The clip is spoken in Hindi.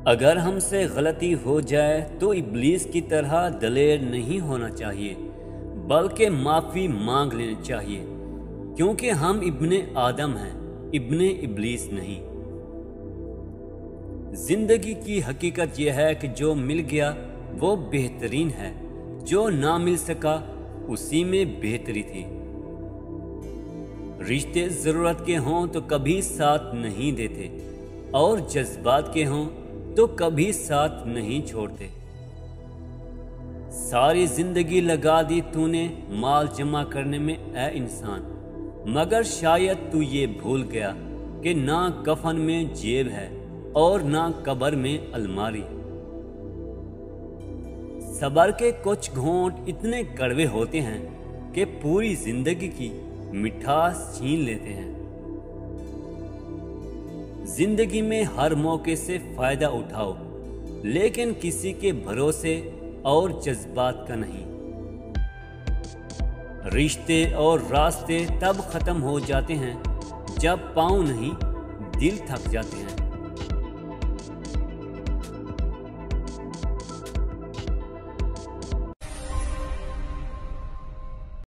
अगर हमसे गलती हो जाए तो इब्लीस की तरह दलेर नहीं होना चाहिए, बल्कि माफ़ी मांग लेनी चाहिए, क्योंकि हम इब्ने आदम हैं, इब्ने इब्लीस नहीं। जिंदगी की हकीकत यह है कि जो मिल गया वो बेहतरीन है, जो ना मिल सका उसी में बेहतरी थी। रिश्ते ज़रूरत के हों तो कभी साथ नहीं देते, और जज्बात के हों तो कभी साथ नहीं छोड़ते। सारी जिंदगी लगा दी तूने माल जमा करने में ऐ इंसान, मगर शायद तू ये भूल गया कि ना कफन में जेब है और ना कब्र में अलमारी। सबर के कुछ घोंट इतने कड़वे होते हैं कि पूरी जिंदगी की मिठास छीन लेते हैं। जिंदगी में हर मौके से फायदा उठाओ, लेकिन किसी के भरोसे और जज्बात का नहीं। रिश्ते और रास्ते तब खत्म हो जाते हैं जब पाँव नहीं दिल थक जाते हैं।